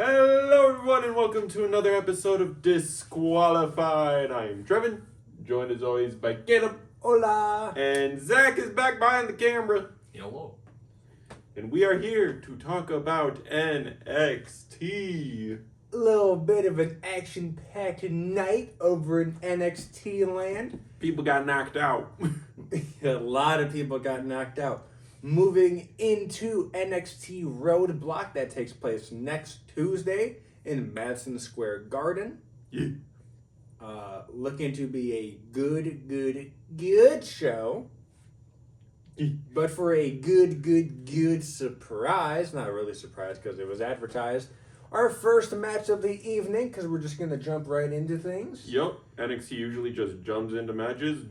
Hello, everyone, and welcome to another episode of Disqualified. I am Trevin, joined as always by Caleb. Hola! And Zach is back behind the camera. Hello. And we are here to talk about NXT. A little bit of an action-packed night over in NXT land. People got knocked out. A lot of people got knocked out. Moving into NXT Roadblock that takes place next Tuesday in Madison Square Garden. Yeah. Looking to be a good show. But for a good surprise, not really surprise because it was advertised, our first match of the evening, because we're just going to jump right into things. Yep, NXT usually just jumps into matches,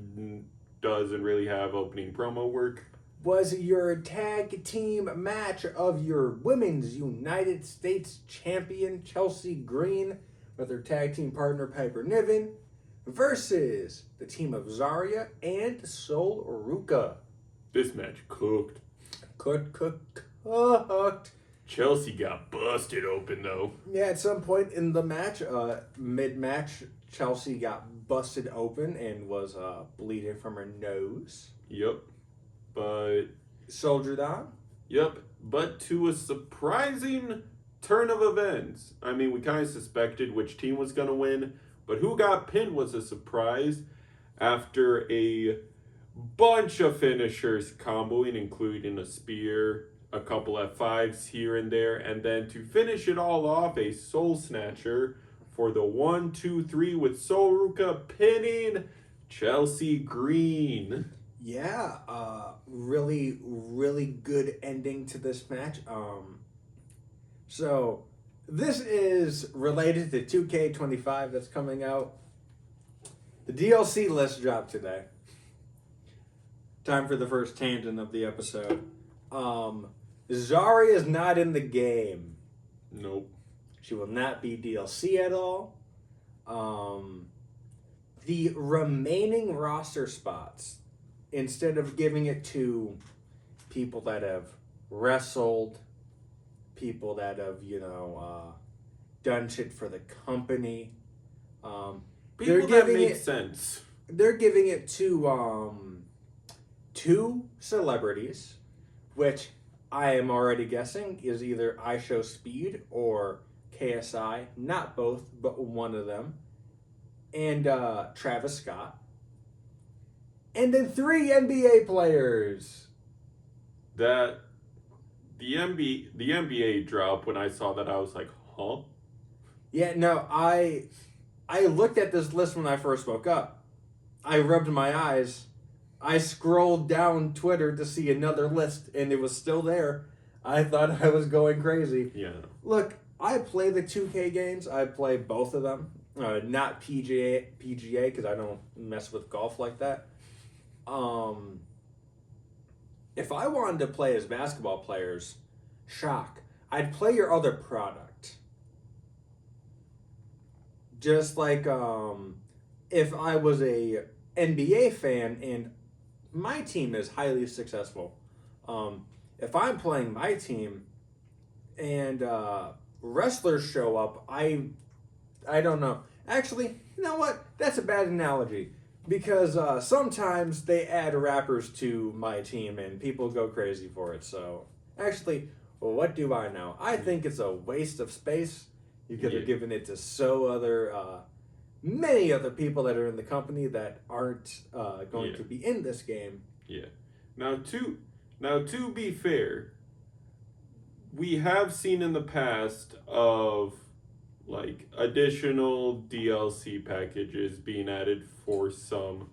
doesn't really have opening promo work. Was your tag team match of your Women's United States Champion Chelsea Green with her tag team partner Piper Niven versus the team of Zarya and Sol Ruka. This match cooked. Cooked. Chelsea got busted open, though. Yeah, at some point in the match, mid-match, Chelsea got busted open and was bleeding from her nose. Yep. But Soldiered on. Yep, but to a surprising turn of events. I mean, we kind of suspected which team was going to win, but who got pinned was a surprise after a bunch of finishers comboing, including a spear, a couple F5s here and there, and then to finish it all off, a Soul Snatcher for the 1-2-3 with Sol Ruka pinning Chelsea Green. Yeah, really good ending to this match. So this is related to 2K25 that's coming out. The DLC list dropped today. Time for the first tangent of the episode. Zarya is not in the game. Nope. She will not be DLC at all. The remaining roster spots, instead of giving it to people that have wrestled, people that have, done shit for the company. People that make sense. They're giving it to two celebrities, which I am already guessing is either iShowSpeed or KSI. Not both, but one of them. And Travis Scott. And then 3 NBA players. The NBA drop, when I saw that, I was like, huh? Yeah, no, I looked at this list when I first woke up. I rubbed my eyes. I scrolled down Twitter to see another list, and it was still there. I thought I was going crazy. Yeah. Look, I play the 2K games. I play both of them. Not PGA, because I don't mess with golf like that. If I wanted to play as basketball players, shock, I'd play your other product. Just like if I was a NBA fan and my team is highly successful, if I'm playing my team and wrestlers show up, I don't know. Actually, you know what? That's a bad analogy. Because sometimes they add rappers to my team and people go crazy for it. So, actually, what do I know? I think it's a waste of space. You could have given it to many other people that are in the company that aren't going to be in this game. Yeah. Now to be fair, we have seen in the past of like additional DLC packages being added for some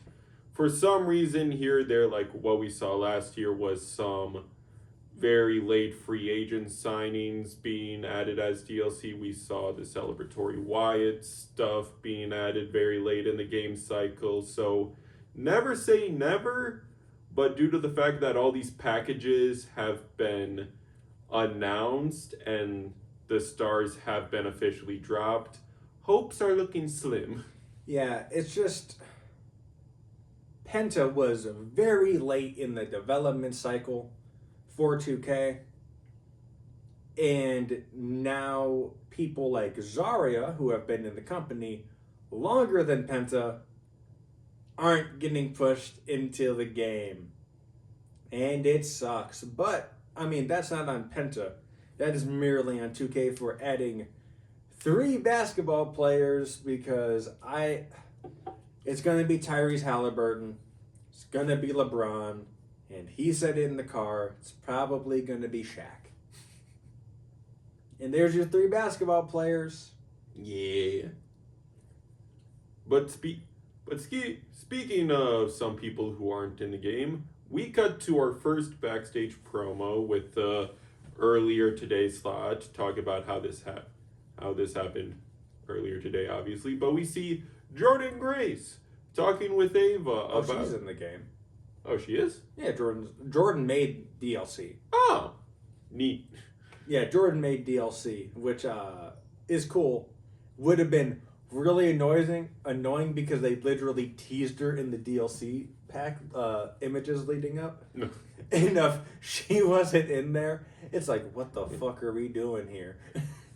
reason here. They're like what we saw last year was some very late free agent signings being added as DLC. We saw the celebratory Wyatt stuff being added very late in the game cycle. So never say never, but due to the fact that all these packages have been announced and the stars have been officially dropped, hopes are looking slim. Yeah, it's just Penta was very late in the development cycle for 2K. And now people like Zarya, who have been in the company longer than Penta, aren't getting pushed into the game. And it sucks. But, I mean, that's not on Penta. That is merely on 2K for adding 3 basketball players because it's going to be Tyrese Halliburton. It's going to be LeBron. And he said it in the car. It's probably going to be Shaq. And there's your 3 basketball players. Yeah. But speaking of some people who aren't in the game, we cut to our first backstage promo with earlier today's slot to talk about how this happened earlier today, obviously. But we see Jordan Grace talking with Ava about. She's in the game. Oh, she is? Yeah, Jordan made DLC. Oh, neat. Yeah, Jordan made DLC, which is cool. Would have been really annoying because they literally teased her in the DLC pack images leading up. No. And if she wasn't in there, it's like, what the fuck are we doing here?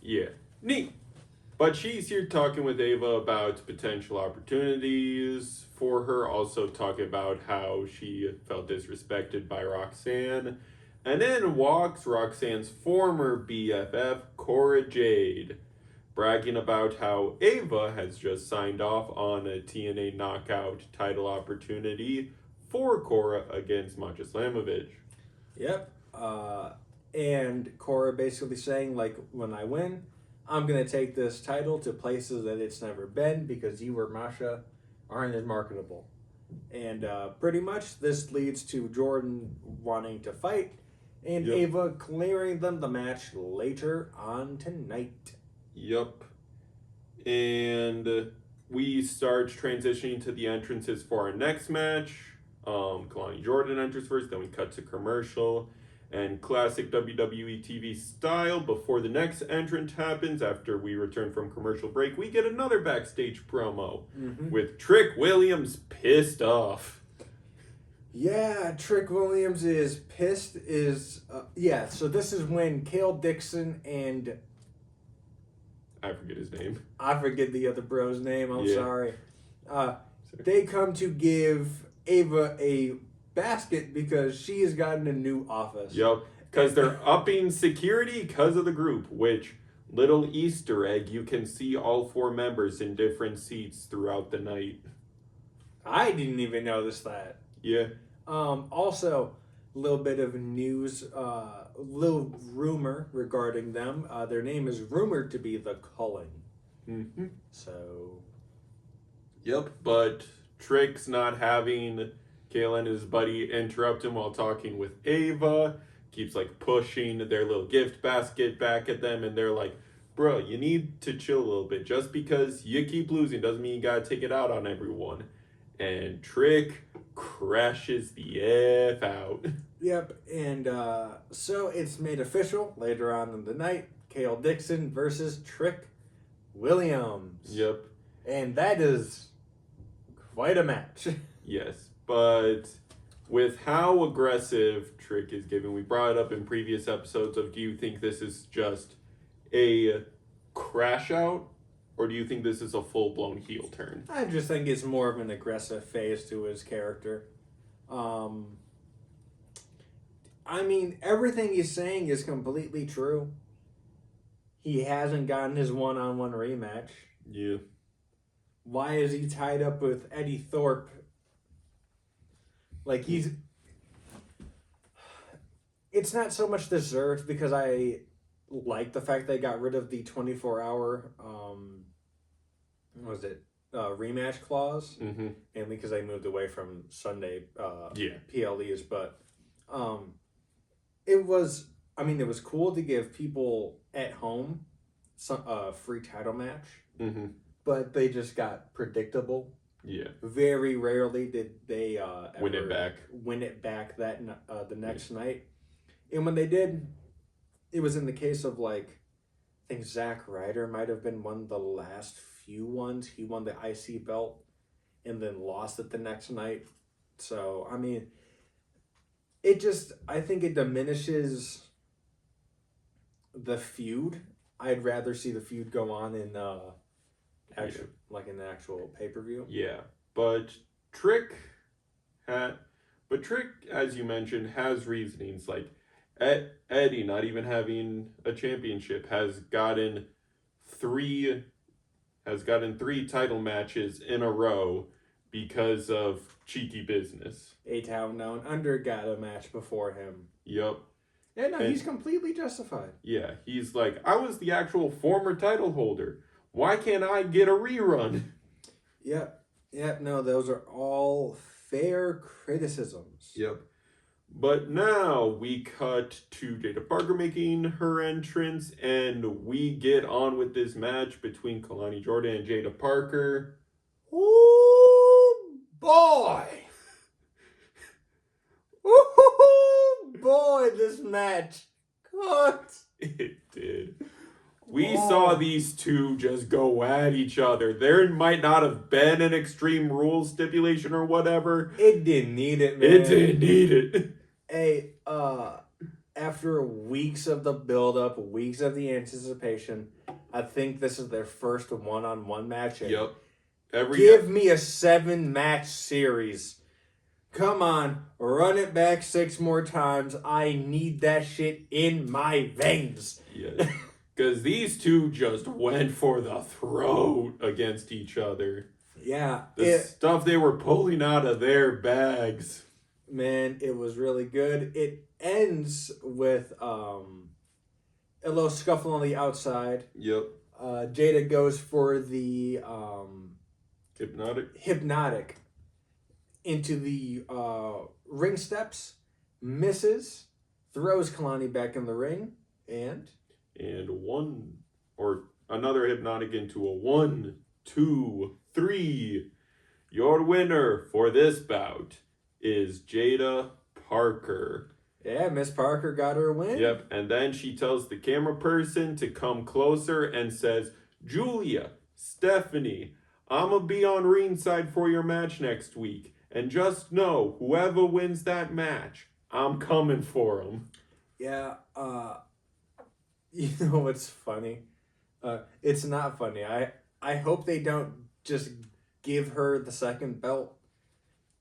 Yeah, neat. But she's here talking with Ava about potential opportunities for her, also talking about how she felt disrespected by Roxanne. And then walks Roxanne's former BFF, Cora Jade, bragging about how Ava has just signed off on a TNA Knockout title opportunity for Cora against Masha Slamovich. Yep. And Cora basically saying, like, when I win, I'm going to take this title to places that it's never been because you or Masha aren't as marketable. And pretty much this leads to Jordan wanting to fight and Yep. Ava clearing them the match later on tonight. Yup. And we start transitioning to the entrances for our next match. Kalani Jordan enters first, then we cut to commercial. And classic WWE TV style, before the next entrant happens, after we return from commercial break, we get another backstage promo with Trick Williams pissed off. Yeah, Trick Williams is pissed. So this is when Cale Dixon and I forget his name. I forget the other bro's name. I'm Yeah. sorry. They come to give Ava a basket because she has gotten a new office. Yep, because they're upping security because of the group, which, little Easter egg, you can see all 4 members in different seats throughout the night. I didn't even notice that. Yeah. Also, a little bit of news, little rumor regarding them. Their name is rumored to be the Culling. Mm-hmm. So. Yep, but Trick's not having Kale and his buddy interrupt him while talking with Ava. Keeps like pushing their little gift basket back at them, and they're like, bro, you need to chill a little bit. Just because you keep losing doesn't mean you gotta take it out on everyone. And Trick crashes the F out. Yep, and so it's made official later on in the night. Cale Dixon versus Trick Williams. Yep. And that is quite a match. Yes, but with how aggressive Trick is giving, we brought it up in previous episodes of, do you think this is just a crash out, or do you think this is a full-blown heel turn? I just think it's more of an aggressive phase to his character. I mean, everything he's saying is completely true. He hasn't gotten his one-on-one rematch. Yeah. Why is he tied up with Eddie Thorpe? Like, it's not so much deserved because I like the fact they got rid of the 24-hour, rematch clause. Mm-hmm. And because they moved away from Sunday PLEs. But it was cool to give people at home a free title match. Mm-hmm. But they just got predictable. Yeah. Very rarely did they win it back the next night. And when they did, it was in the case of, like, I think Zack Ryder might have been one of the last few ones. He won the IC belt and then lost it the next night. So, I mean, I think it diminishes the feud. I'd rather see the feud go on in actual Yeah. like in the actual pay-per-view. Yeah, but Trick had, but Trick, as you mentioned, has reasonings. Like Eddie, not even having a championship, three has gotten three title matches in a row because of cheeky business. A-Town Down Under got a match before him. Yup. Yeah, no, And he's completely justified. yeah, he's like, I was the actual former title holder. Why can't I get a rerun? Yep. Yep, no, those are all fair criticisms. Yep. But now we cut to Jada Parker making her entrance, and we get on with this match between Kalani Jordan and Jada Parker. Oh boy! Oh boy, this match cut. It did. We saw these two just go at each other. There might not have been an Extreme Rules stipulation or whatever. It didn't need it, man. It didn't need it. Hey, after weeks of the build-up, weeks of the anticipation, I think this is their first one-on-one match. Yep. Give me a 7-match series. Come on, run it back 6 more times. I need that shit in my veins. Yeah. Because these two just went for the throat against each other. Yeah. The stuff they were pulling out of their bags. Man, it was really good. It ends with a little scuffle on the outside. Yep. Jada goes for the hypnotic into the ring steps, misses, throws Kalani back in the ring, and another hypnotic into a 1, 2, 3. Your winner for this bout is Jada Parker. Yeah, Miss Parker got her win. Yep, and then she tells the camera person to come closer and says, Julia, Stephanie, I'ma be on ringside for your match next week. And just know, whoever wins that match, I'm coming for them. Yeah, you know what's funny? It's not funny. I hope they don't just give her the second belt.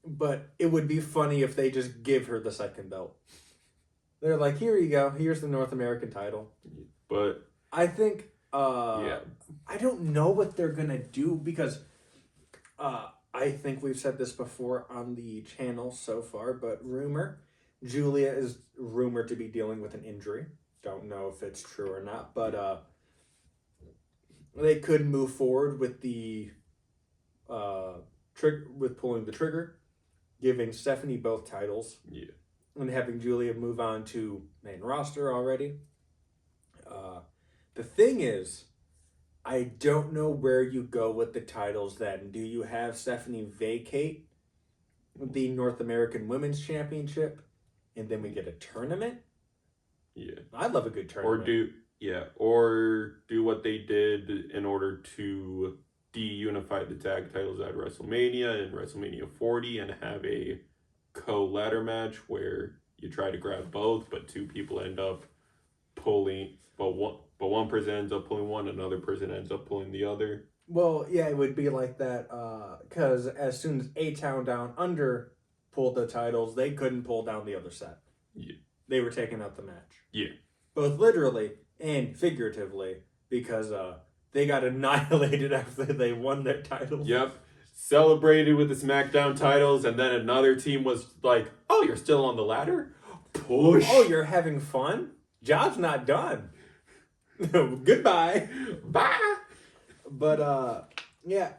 But it would be funny if they just give her the second belt. They're like, here you go. Here's the North American title. But I think, yeah. I don't know what they're going to do because I think we've said this before on the channel so far, but Julia is rumored to be dealing with an injury. Don't know if it's true or not, but they could move forward with the with pulling the trigger, giving Stephanie both titles. Yeah. And having Julia move on to main roster already. The thing is, I don't know where you go with the titles then. Do you have Stephanie vacate the North American Women's Championship and then we get a tournament? Yeah. I'd love a good tournament. Or do what they did in order to de-unify the tag titles at WrestleMania and WrestleMania 40 and have a co-ladder match where you try to grab both, but two people end up pulling, but one person ends up pulling one, another person ends up pulling the other. Well, yeah, it would be like that because as soon as A-Town Down Under pulled the titles, they couldn't pull down the other set. Yeah. They were taking out the match. Yeah. Both literally and figuratively because they got annihilated after they won their titles. Yep. Celebrated with the SmackDown titles, and then another team was like, oh, you're still on the ladder? Push. Oh, you're having fun? Job's not done. Goodbye. Bye. But, yeah,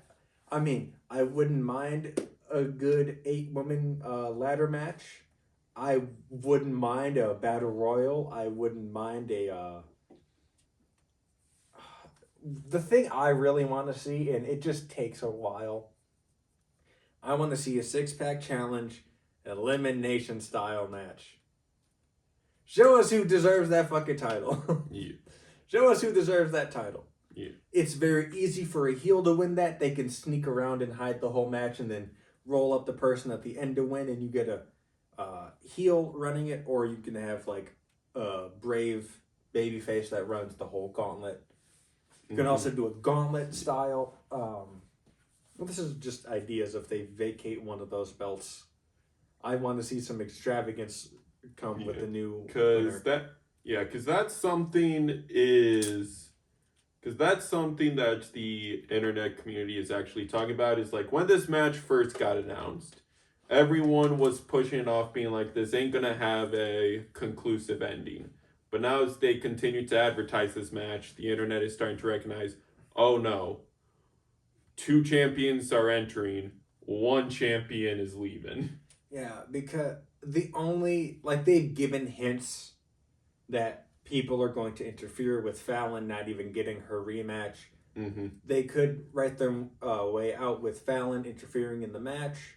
I mean, I wouldn't mind a good 8-woman ladder match. I wouldn't mind a battle royal. I wouldn't mind the thing I really want to see, and it just takes a while, I want to see a 6-pack challenge, elimination style match. Show us who deserves that fucking title. Yeah. Show us who deserves that title. Yeah. It's very easy for a heel to win that. They can sneak around and hide the whole match and then roll up the person at the end to win, and you get a heel running it, or you can have like a Brave babyface that runs the whole gauntlet. You can Mhm. also do a gauntlet style. Well, this is just ideas if they vacate one of those belts. I want to see some extravagance come with Yeah. the new Because winner. that's something that the internet community is actually talking about. Is like when this match first got announced, everyone was pushing it off, being like, "This ain't gonna have a conclusive ending." But now, as they continue to advertise this match, the internet is starting to recognize, "Oh no, two champions are entering, one champion is leaving." Yeah, because they've given hints that people are going to interfere with Fallon not even getting her rematch. Mm-hmm. They could write their way out with Fallon interfering in the match.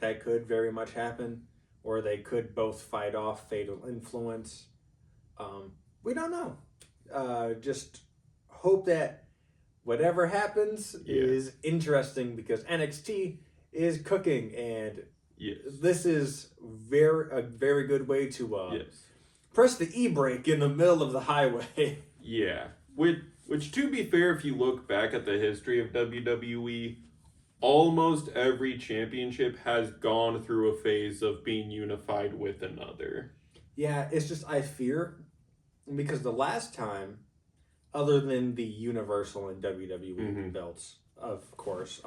That could very much happen, or they could both fight off Fatal Influence. We don't know. Just hope that whatever happens Yeah. is interesting because NXT is cooking, and Yes. this is a very good way to Yes. press the e brake in the middle of the highway. Yeah. Which to be fair, if you look back at the history of WWE, almost every championship has gone through a phase of being unified with another. Yeah, it's just I fear because the last time, other than the Universal and WWE belts, of course,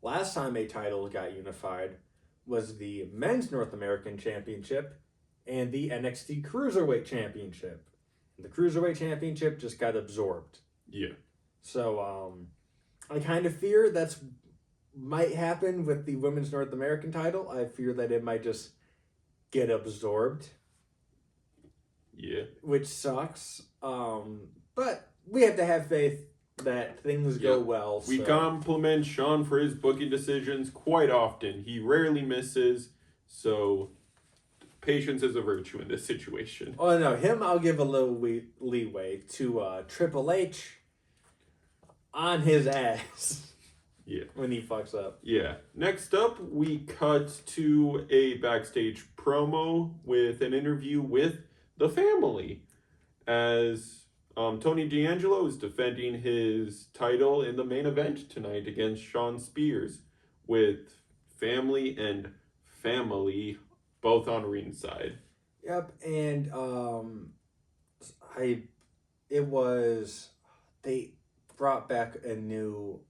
last time a title got unified was the Men's North American Championship and the NXT Cruiserweight Championship. The Cruiserweight Championship just got absorbed. Yeah. So I kind of fear that's might happen with the Women's North American title. I fear that it might just get absorbed. Yeah. Which sucks. But we have to have faith that things go well. We compliment Sean for his booking decisions quite often. He rarely misses, so patience is a virtue in this situation. Oh no, him I'll give a little leeway to Triple H on his ass. Yeah. When he fucks up. Yeah. Next up, we cut to a backstage promo with an interview with the family, as Tony D'Angelo is defending his title in the main event tonight against Shawn Spears, with family and family both on ringside. Yep, and they brought back a new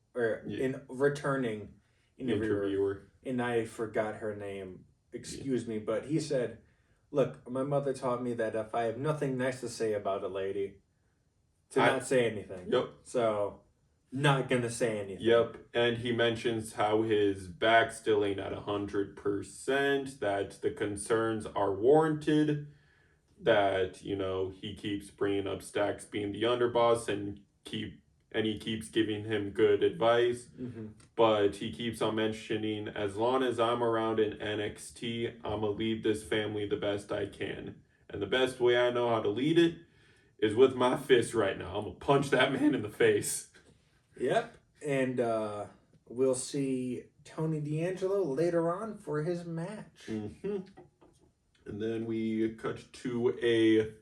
in returning interviewer, and I forgot her name. Excuse me, but he said, "Look, my mother taught me that if I have nothing nice to say about a lady, not say anything." Yep. So, not gonna say anything. Yep, and he mentions how his back still ain't at 100%, that the concerns are warranted, that, he keeps bringing up Stacks being the underboss and he keeps giving him good advice, but he keeps on mentioning, as long as I'm around in NXT, I'm gonna lead this family the best I can, and the best way I know how to lead it is with my fist right now. I'm gonna punch that man in the face. Yep, and we'll see Tony D'Angelo later on for his match. Mm-hmm. And then we cut to a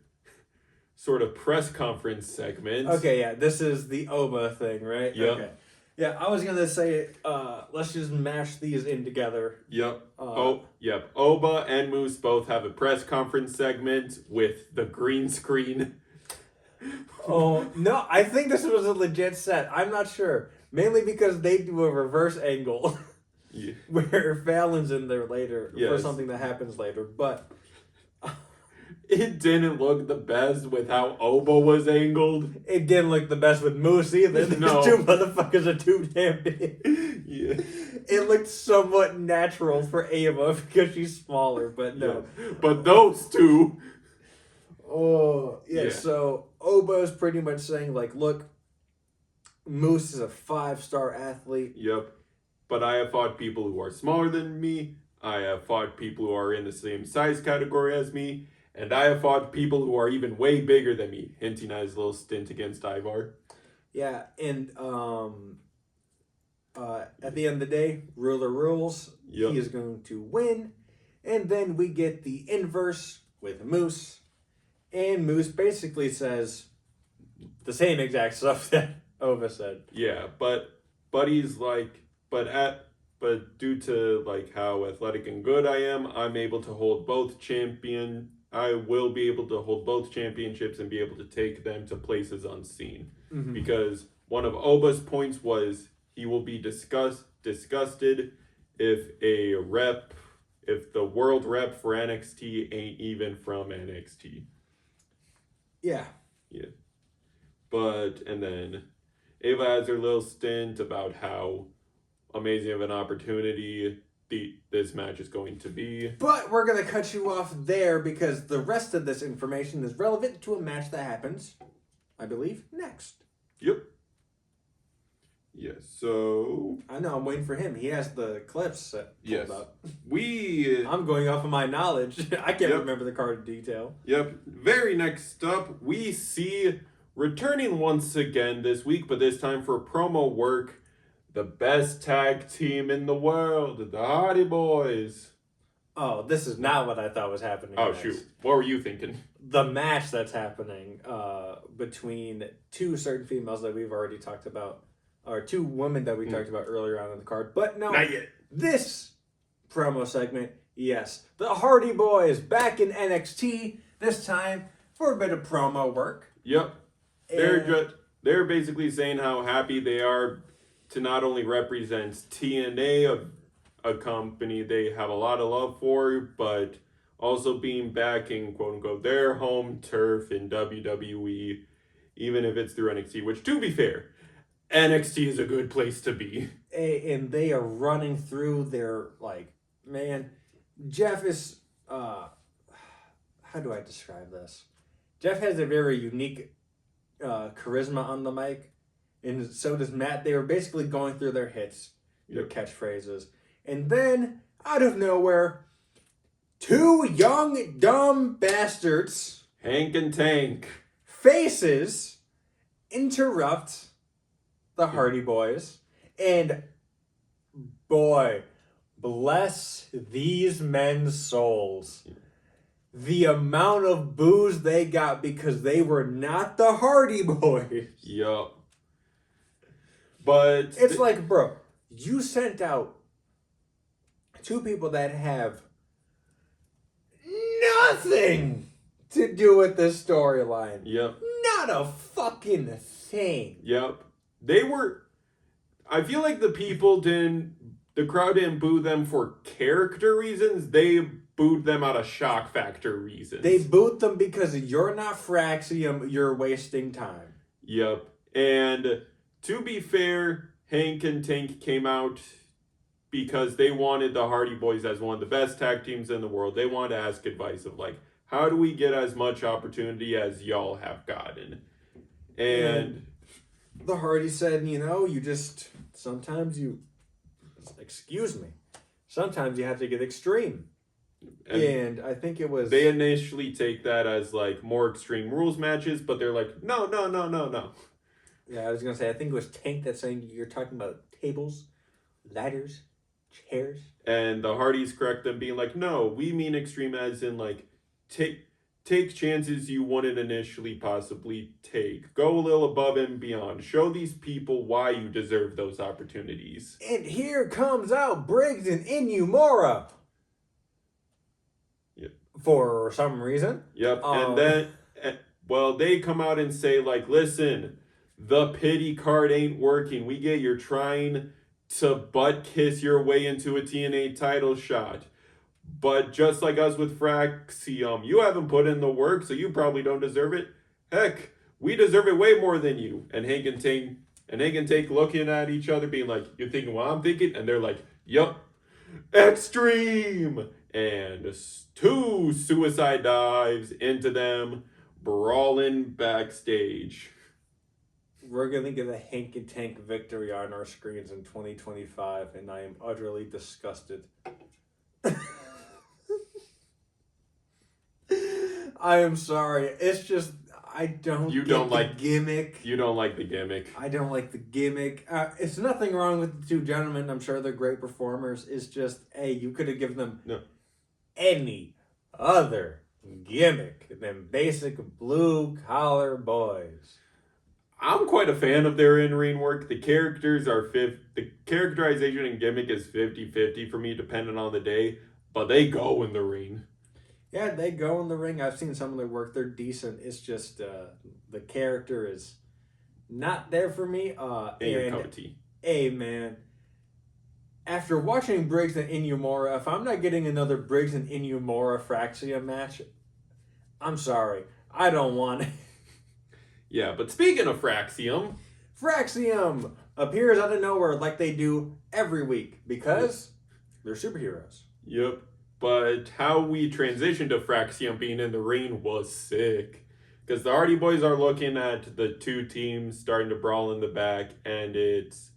sort of press conference segment. Okay, yeah, this is the Oba thing, right? Yep. Okay. Yeah, I was gonna say, let's just mash these in together. Yep. Yep. Oba and Moose both have a press conference segment with the green screen. Oh, no, I think this was a legit set. I'm not sure. Mainly because they do a reverse angle. Yeah. Where Fallon's in there later for Yes. something that happens later. But it didn't look the best with how Oba was angled. It didn't look the best with Moose either. No. These two motherfuckers are too damn big. Yeah. It looked somewhat natural for Ava because she's smaller, but no. Yeah. But those two. Oh, yeah. So Oba is pretty much saying, like, look, Moose is a 5-star athlete. Yep. But I have fought people who are smaller than me. I have fought people who are in the same size category as me. And I have fought people who are even way bigger than me, hinting at his little stint against Ivar. Yeah, and at the end of the day, ruler rules. Yep. He is going to win. And then we get the inverse with Moose. And Moose basically says the same exact stuff that Ova said. Yeah, but he's like, but due to like how athletic and good I am, I'm able to hold both champion. I will be able to hold both championships and be able to take them to places unseen. Mm-hmm. Because one of Oba's points was he will be disgusted if the world rep for NXT ain't even from NXT. Yeah. Yeah. And then Ava has her little stint about how amazing of an opportunity this match is going to be. But we're going to cut you off there because the rest of this information is relevant to a match that happens, I believe, next. Yep. Yes, so... I know, I'm waiting for him. He has the clips pulled up. I'm going off of my knowledge. I can't remember the card in detail. Yep. Very next up, we see, returning once again this week, but this time for promo work, the best tag team in the world, the Hardy Boys. Oh, this is not what I thought was happening. Oh, next. shoot. What were you thinking? The match that's happening between two certain females that we've already talked about, or two women that we talked about earlier on in the card. But no, not yet. This promo segment, yes. The Hardy Boys back in NXT, this time for a bit of promo work. Yep. They're basically saying how happy they are to not only represent TNA, a company they have a lot of love for, but also being back in quote-unquote their home turf in WWE, even if it's through NXT, which, to be fair, NXT is a good place to be. And they are running through their, Jeff is, how do I describe this? Jeff has a very unique charisma on the mic, and so does Matt. They were basically going through their hits, their catchphrases. And then, out of nowhere, two young, dumb bastards, Hank and Tank, faces, interrupt the Hardy Boys. And, boy, bless these men's souls. The amount of boos they got because they were not the Hardy Boys. Yup. But it's like, bro, you sent out two people that have nothing to do with this storyline. Yep. Not a fucking thing. Yep. I feel like the crowd didn't boo them for character reasons. They booed them out of shock factor reasons. They booed them because you're not Fraxium, you're wasting time. Yep. And to be fair, Hank and Tank came out because they wanted the Hardy Boys as one of the best tag teams in the world. They wanted to ask advice of how do we get as much opportunity as y'all have gotten? And the Hardys said, sometimes you have to get extreme. And I think it was... They initially take that as, more Extreme Rules matches, but they're like, no. Yeah, I was going to say, I think it was Tank that's saying you're talking about tables, ladders, chairs. And the Hardys correct them, being like, no, we mean extreme as in, take chances you wouldn't initially possibly take. Go a little above and beyond. Show these people why you deserve those opportunities. And here comes out Briggs and Inumura. Yep. For some reason. Yep. And then, they come out and say, listen, the pity card ain't working. We get you're trying to butt kiss your way into a TNA title shot. But just like us with Fraxium, you haven't put in the work, so you probably don't deserve it. Heck, we deserve it way more than you. And Hank and Tank looking at each other, being like, "You're thinking what I'm thinking?" And they're like, "Yup, extreme!" And two suicide dives into them, brawling backstage. We're going to get a Hank and Tank victory on our screens in 2025, and I am utterly disgusted. I am sorry. It's just, I don't You get don't the like gimmick. You don't like the gimmick. I don't like the gimmick. It's nothing wrong with the two gentlemen. I'm sure they're great performers. It's just, hey, you could have given them any other gimmick. Them basic blue collar boys. I'm quite a fan of their in-ring work. The characterization and gimmick is 50-50 for me, depending on the day. But they go in the ring. Yeah, they go in the ring. I've seen some of their work. They're decent. It's just the character is not there for me. Ain't your cup of tea. Hey, man. After watching Briggs and Inumura, if I'm not getting another Briggs and Inumura Fraxia match, I'm sorry. I don't want it. Yeah, but speaking of Fraxium... Fraxium appears out of nowhere like they do every week because they're superheroes. Yep. But how we transitioned to Fraxium being in the ring was sick. Because the Hardy Boys are looking at the two teams starting to brawl in the back, and it's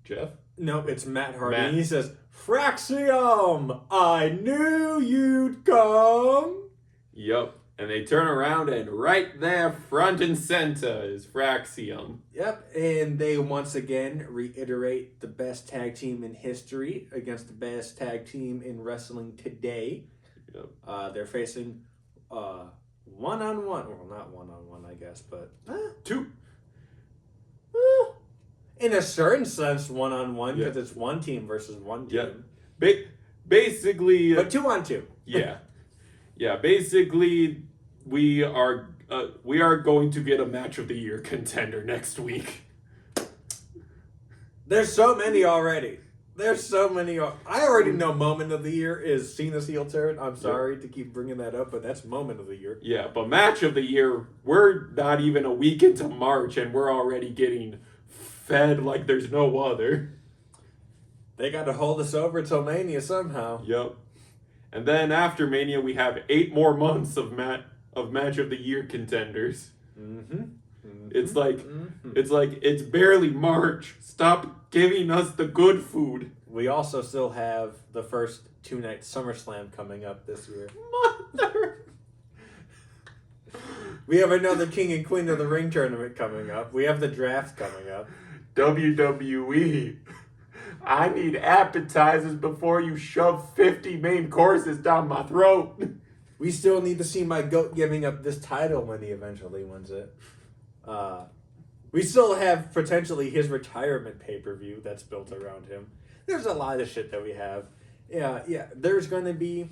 Jeff? No, it's Matt Hardy. And he says, Fraxium, I knew you'd come. Yep. And they turn around, and right there, front and center, is Fraxium. Yep. And they once again reiterate the best tag team in history against the best tag team in wrestling today. Yep. They're facing one-on-one. Well, not one-on-one, I guess, but... Two. In a certain sense, one-on-one, because Yeah. it's one team versus one team. Yeah. Basically... But 2-on-2. Yeah. Yeah, basically, we are going to get a match of the year contender next week. There's so many already. I already know moment of the year is Cena's heel turn. I'm sorry to keep bringing that up, but that's moment of the year. Yeah, but match of the year, we're not even a week into March, and we're already getting fed like there's no other. They got to hold us over till Mania somehow. Yep. And then after Mania, we have 8 more months of match of the year contenders. It's like it's barely March. Stop giving us the good food. We also still have the first 2-night SummerSlam coming up this year. Mother. We have another King and Queen of the Ring tournament coming up. We have the draft coming up. WWE. I need appetizers before you shove 50 main courses down my throat. We still need to see my GOAT giving up this title when he eventually wins it. We still have potentially his retirement pay-per-view that's built around him. There's a lot of shit that we have. Yeah. There's going to be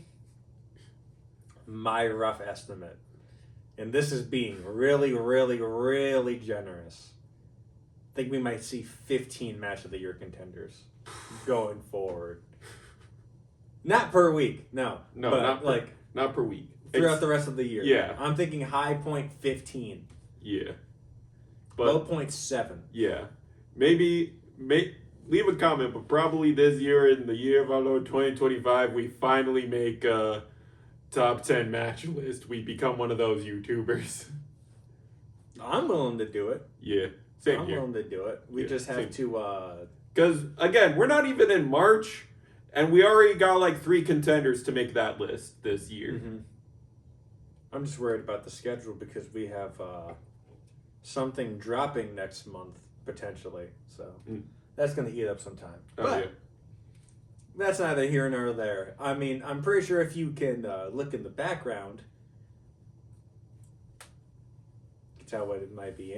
my rough estimate. And this is being really, really, really generous. I think we might see 15 match of the year contenders going forward. Not per week, no. No, but not per week. Throughout the rest of the year. Yeah. I'm thinking high point 15. Yeah. Low point 7. Yeah. Maybe leave a comment, but probably this year, in the year of our Lord 2025, we finally make a top 10 match list. We become one of those YouTubers. I'm willing to do it. Yeah. Same I'm here. willing to do it. We just have to... Because, again, we're not even in March, and we already got like 3 contenders to make that list this year. Mm-hmm. I'm just worried about the schedule because we have something dropping next month, potentially. So that's going to eat up some time. But that's neither here nor there. I mean, I'm pretty sure if you can look in the background, you can tell what it might be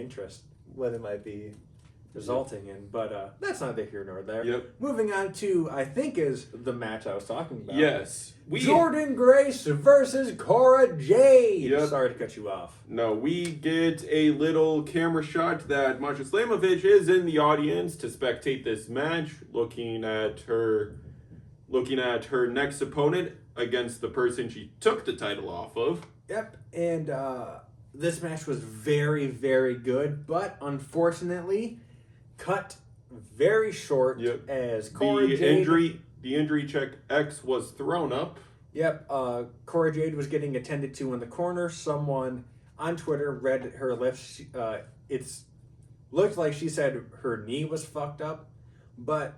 resulting in, but that's neither here nor there. Yep. Moving on to, I think, is the match I was talking about. Yes. Jordan Grace versus Cora Jade. Yep. Sorry to cut you off. No, we get a little camera shot that Masha Slamovich is in the audience to spectate this match, looking at her next opponent against the person she took the title off of. Yep, and this match was very, very good, but unfortunately cut very short as Cora Jade... The injury check X was thrown up. Yep, Cora Jade was getting attended to in the corner. Someone on Twitter read her lips. It looked like she said her knee was fucked up, but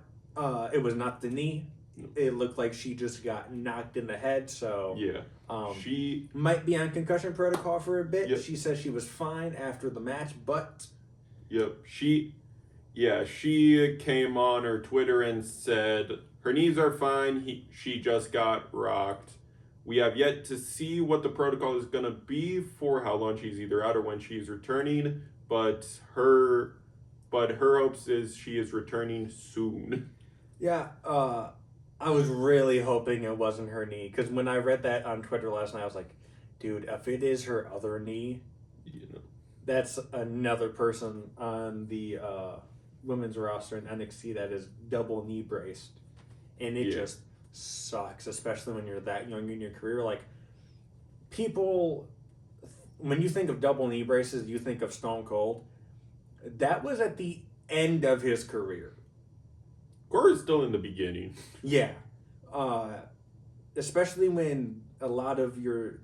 it was not the knee. It looked like she just got knocked in the head, so... Yeah. She might be on concussion protocol for a bit. Yep. She says she was fine after the match, but... Yep. She came on her Twitter and said her knees are fine. She just got rocked We have yet to see what the protocol is going to be for how long she's either out or when she's returning, but her hopes is she is returning soon. Yeah, I was really hoping it wasn't her knee because when I read that on Twitter last night, I was like, dude, if it is her other knee, You know. that's another person on the women's roster in NXT that is double knee braced, and it just sucks, especially when you're that young in your career. Like people, when you think of double knee braces, you think of Stone Cold. That was at the end of his career. Cora's still in the beginning. Yeah, especially when a lot of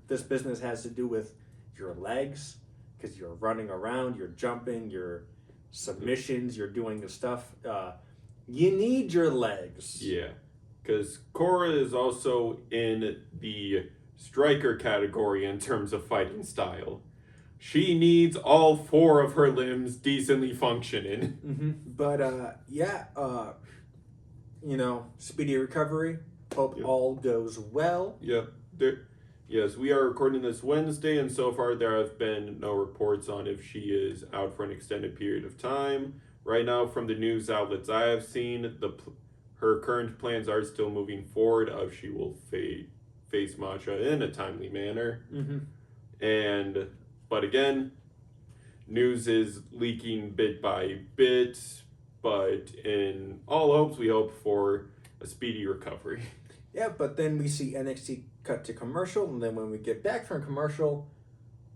this business has to do with your legs, because you're running around, you're jumping, your submissions, you're doing the stuff. You need your legs. Yeah, because Cora is also in the striker category in terms of fighting style. She needs all 4 of her limbs decently functioning. Mm-hmm. But yeah, speedy recovery. Hope all goes well. Yep. Yes, we are recording this Wednesday, and so far there have been no reports on if she is out for an extended period of time. Right now, from the news outlets I have seen, her current plans are still moving forward of she will face Masha in a timely manner. Mm-hmm. But again, news is leaking bit by bit, but in all hopes, we hope for a speedy recovery. Yeah, but then we see NXT cut to commercial, and then when we get back from commercial,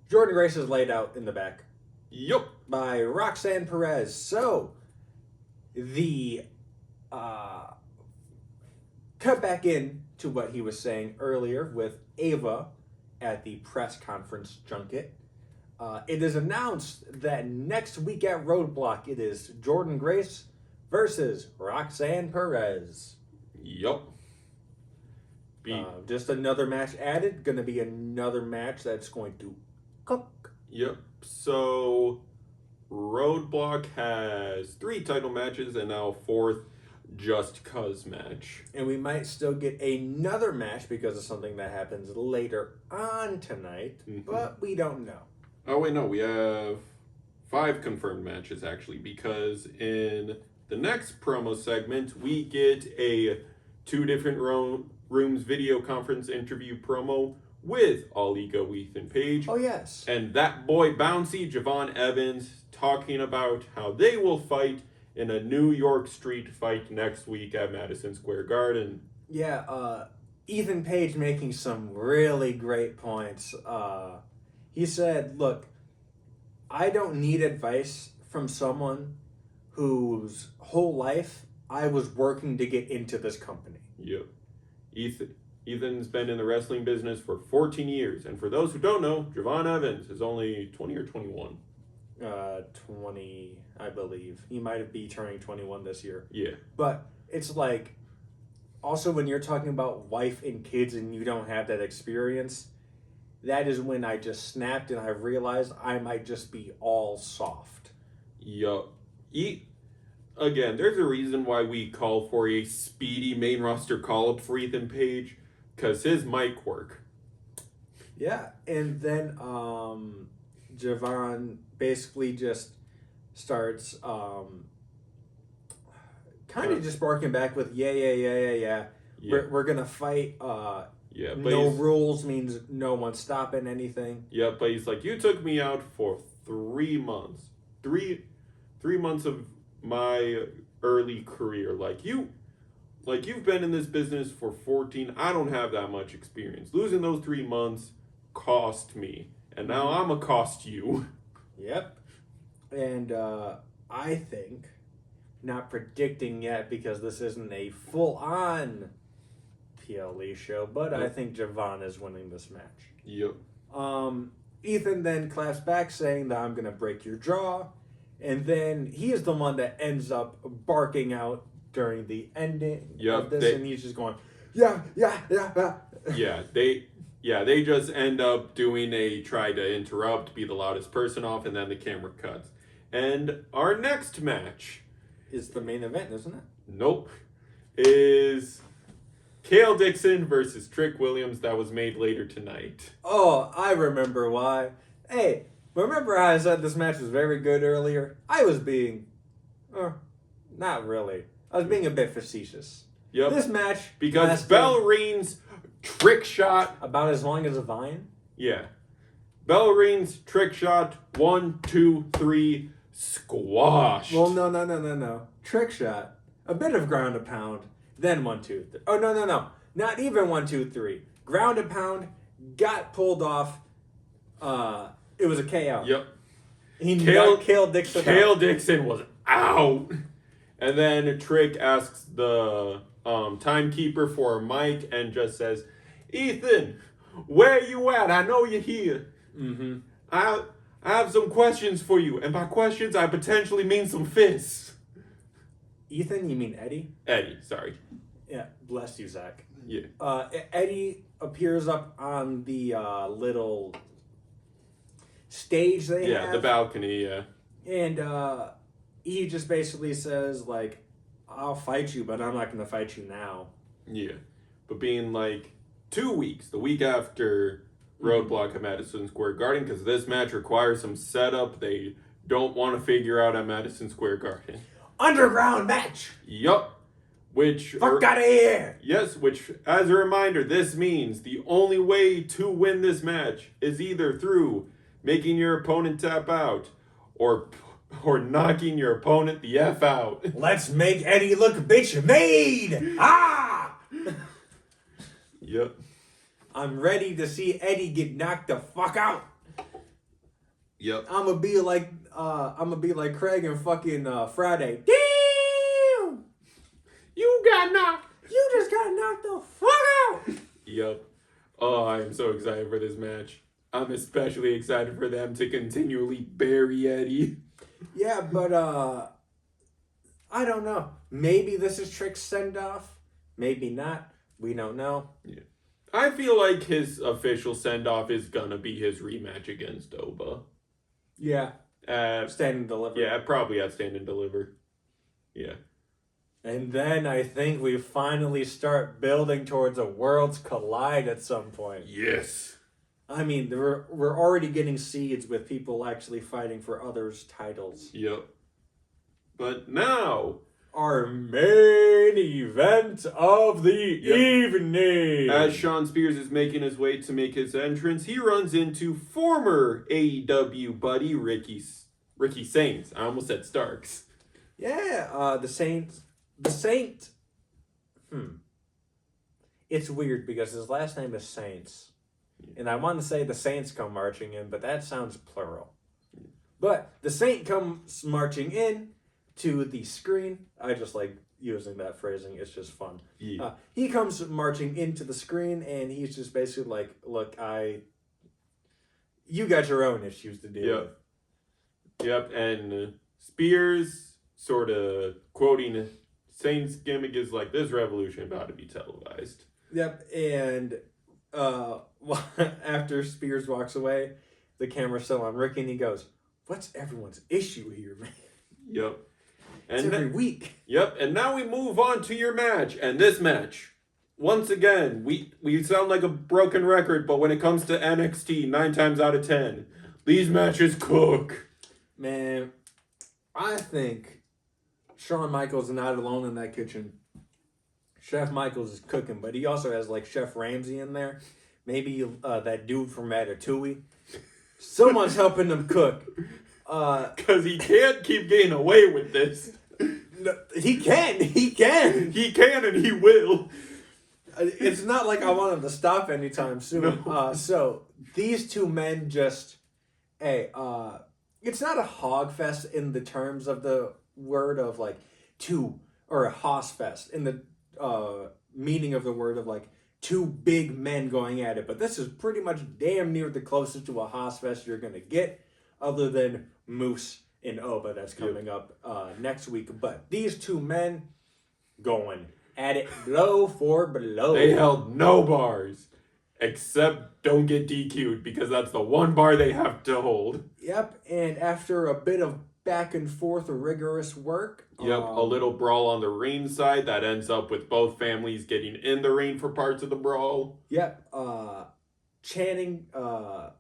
Jordan Grace is laid out in the back. Yup. By Roxanne Perez. So, the cut back in to what he was saying earlier with Ava at the press conference junket. It is announced that next week at Roadblock, it is Jordan Grace versus Roxanne Perez. Yup. Just another match added. Going to be another match that's going to cook. Yep. So, Roadblock has 3 title matches and now a 4th Just Cuz match. And we might still get another match because of something that happens later on tonight, but we don't know. Oh, wait, no. We have 5 confirmed matches, actually, because in the next promo segment, we get a 2 different rooms video conference interview promo with All Ego Ethan Page. Oh, yes. And that boy Bouncy, Javon Evans, talking about how they will fight in a New York street fight next week at Madison Square Garden. Yeah, Ethan Page making some really great points. He said, look, I don't need advice from someone whose whole life I was working to get into this company. Yep. Ethan's been in the wrestling business for 14 years. And for those who don't know, Javon Evans is only 20 or 21. 20, I believe. He might be turning 21 this year. Yeah. But it's like, also when you're talking about wife and kids and you don't have that experience, that is when I just snapped and I realized I might just be all soft. Yup. Again, there's a reason why we call for a speedy main roster call-up for Ethan Page, because his mic work. Yeah, and then Javon basically just starts kind of just barking back with, yeah. We're going to fight. Yeah, but no rules means no one's stopping anything. Yeah, but he's like, you took me out for 3 months. 3 months of my early career. You've been in this business for 14. I don't have that much experience. Losing those 3 months cost me. And now I'm a cost you. Yep. And I think, not predicting yet because this isn't a full-on PLE show, but I think Javon is winning this match. Yep. Ethan then claps back saying that I'm going to break your jaw. And then he is the one that ends up barking out during the ending of this, and he's just going, yeah. Yeah, they just end up doing try to interrupt, be the loudest person off, and then the camera cuts. And our next match is the main event, isn't it? Nope. Is Kale Dixon versus Trick Williams that was made later tonight. Oh, I remember why. Hey, remember how I said this match was very good earlier? I was being, not really. I was being a bit facetious. Yep. This match Because lasted Bellerine's trick shot. about as long as a vine. Yeah. Bellerine's trick shot. 1, 2, 3. Squashed. Well, no. Trick shot. A bit of ground and pound. Then 1, 2, 3. Oh, no. Not even 1, 2, 3. Ground and pound. Got pulled off. It was a KO. Yep. He knocked Kale Dixon Kale out. Dixon was out. And then Trick asks the timekeeper for a mic and just says, Ethan, where you at? I know you're here. Mm-hmm. I have some questions for you. And by questions, I potentially mean some fists. Ethan, you mean Eddie? Eddie, sorry. Yeah, bless you, Zach. Yeah. Eddie appears up on the little stage they have. Yeah, the balcony, yeah. And he just basically says, like, I'll fight you, but I'm not going to fight you now. Yeah. But being like 2 weeks, the week after Roadblock at Madison Square Garden, because this match requires some setup they don't want to figure out at Madison Square Garden. Underground match! Yup. Which... Fuck out of here! Yes, which, as a reminder, this means the only way to win this match is either through making your opponent tap out or knocking your opponent the F out. Let's make Eddie look bitch made! Ah! Yep. I'm ready to see Eddie get knocked the fuck out. Yep. I'm gonna be like Craig and fucking Friday. Damn! You got knocked. You just got knocked the fuck out. Yep. Oh, I am so excited for this match. I'm especially excited for them to continually bury Eddie. Yeah, but I don't know. Maybe this is Trick's send off. Maybe not. We don't know. Yeah. I feel like his official send off is gonna be his rematch against Oba. Yeah. Stand and deliver. Yeah, probably at Stand and Deliver. Yeah. And then I think we finally start building towards a Worlds Collide at some point. Yes. I mean, we're already getting seeds with people actually fighting for others' titles. Yep. But now, our main event of the evening. as Shawn Spears is making his way to make his entrance, he runs into former AEW buddy Ricky Saints. I almost said Starks. Yeah, the Saint. It's weird because his last name is Saints. And I want to say the Saints come marching in, but that sounds plural. But the Saint comes marching in to the screen. I just like using that phrasing. It's just fun. Yeah. He comes marching into the screen, and he's just basically like, look, you got your own issues to deal with. Yep, and Spears sort of quoting Saint's gimmick is like, this revolution about to be televised. Yep, and after Spears walks away, the camera's still on Ricky, and he goes, what's everyone's issue here, man? Yep. It's every week. Yep, and now we move on to your match. And this match, once again, we sound like a broken record, but when it comes to NXT, 9 times out of 10, these matches cook. Man, I think Shawn Michaels is not alone in that kitchen. Chef Michaels is cooking, but he also has like Chef Ramsay in there. Maybe that dude from Ratatouille. Someone's helping him cook. Because he can't keep getting away with this. No, he can, and he will. It's not like I want him to stop anytime soon. No. So these two men just, it's not a hog fest in the terms of the word of like or a hoss fest in the meaning of the word of like two big men going at it. But this is pretty much damn near the closest to a hoss fest you're gonna get, other than Moose and Oba that's coming up next week. But these two men going at it blow for blow. They held no bars, except don't get DQ'd, because that's the one bar they have to hold. Yep, and after a bit of back and forth rigorous work. Yep, a little brawl on the ringside that ends up with both families getting in the ring for parts of the brawl. Yep. Channing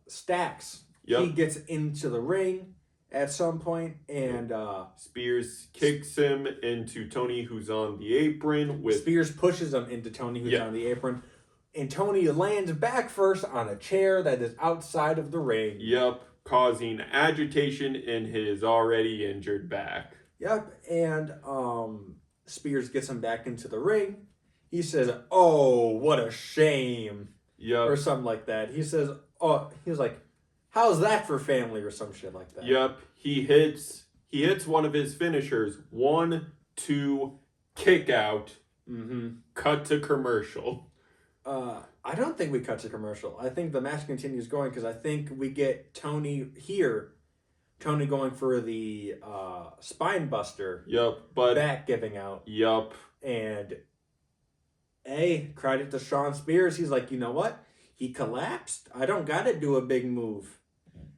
Stacks. Yep. He gets into the ring at some point, and Spears kicks him into Tony, who's on the apron. Spears pushes him into Tony, who's Yeah. on the apron. And Tony lands back first on a chair that is outside of the ring. Yep, causing agitation in his already injured back. Yep, and Spears gets him back into the ring. He says, "Oh, what a shame," Yep. or something like that. He says, "Oh," he was like, "How's that for family?" or some shit like that. Yep, he hits one of his finishers. 1, 2, kick out. Cut to commercial. I don't think we cut to commercial. I think the match continues going because I think we get Tony going for the spine buster. Yep, but back giving out. Yep. And credit to Sean Spears. He's like, you know what? He collapsed. I don't got to do a big move.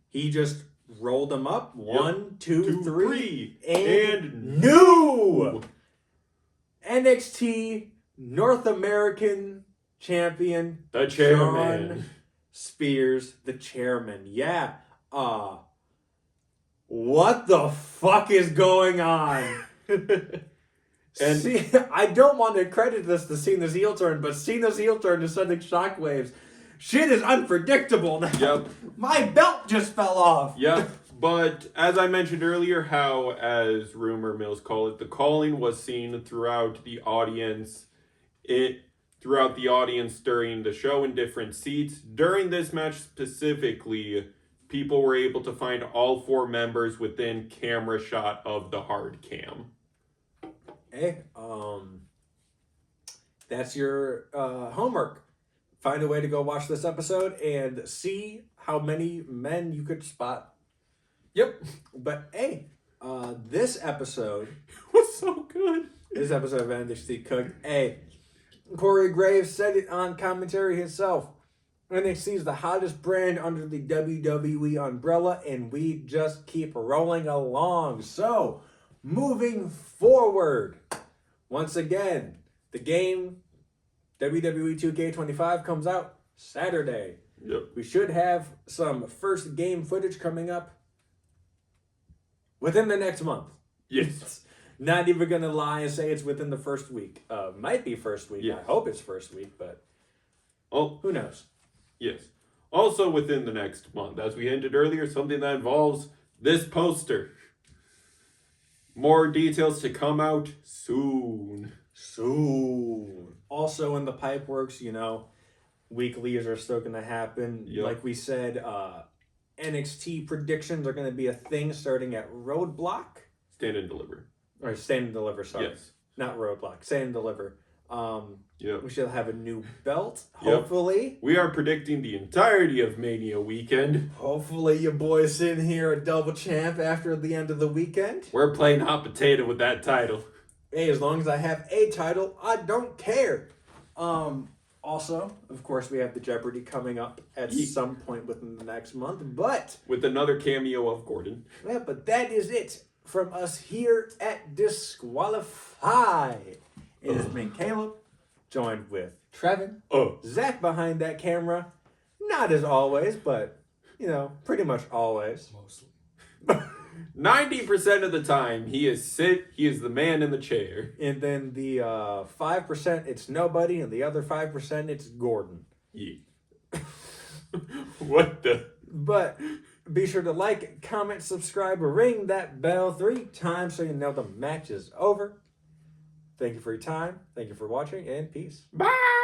He just rolled him up. Yep. 1, 2, 3. And new NXT North American champion, the chairman. Sean Spears, the chairman. Yeah. What the fuck is going on? And See, I don't want to credit this to Cena's heel turn, but Cena's heel turn is sending shockwaves. Shit is unpredictable now. Yep. My belt just fell off. Yep. But as I mentioned earlier, how, as rumor mills call it, the calling was seen throughout the audience. Throughout the audience during the show in different seats. During this match specifically, people were able to find all 4 members within camera shot of the hard cam. Hey, that's your homework. Find a way to go watch this episode and see how many men you could spot. Yep. But hey, this episode was so good. This episode of NXT cooked. Hey, Corey Graves said it on commentary himself. NXT is the hottest brand under the WWE umbrella, and we just keep rolling along. So, moving forward, once again, the game WWE 2K25 comes out Saturday. Yep. We should have some first game footage coming up within the next month. Yes. Not even going to lie and say it's within the first week. Might be first week. Yes. I hope it's first week, but who knows? Yes. Also within the next month, as we hinted earlier, something that involves this poster. More details to come out soon. Also in the pipe works, weeklies are still going to happen. Yep. Like we said, NXT predictions are going to be a thing starting at Roadblock. Stand and deliver. Or Stand and Deliver, sorry. Yes. Not Roadblock. Stand and Deliver. Yep. We should have a new belt, hopefully. We are predicting the entirety of Mania weekend. Hopefully your boys sitting here a double champ after the end of the weekend. We're playing hot potato with that title. Hey, as long as I have a title, I don't care. Also, of course, we have the Jeopardy coming up at some point within the next month, but with another cameo of Gordon. Yeah, but that is it from us here at Disqualify. It has been Caleb, joined with Trevin, Zach behind that camera. Not as always, but pretty much always. Mostly. 90% of the time, he is the man in the chair. And then the 5%, it's nobody, and the other 5%, it's Gordon. Yeah. What the? But be sure to like, comment, subscribe, or ring that bell 3 times so you know the match is over. Thank you for your time. Thank you for watching, and peace. Bye!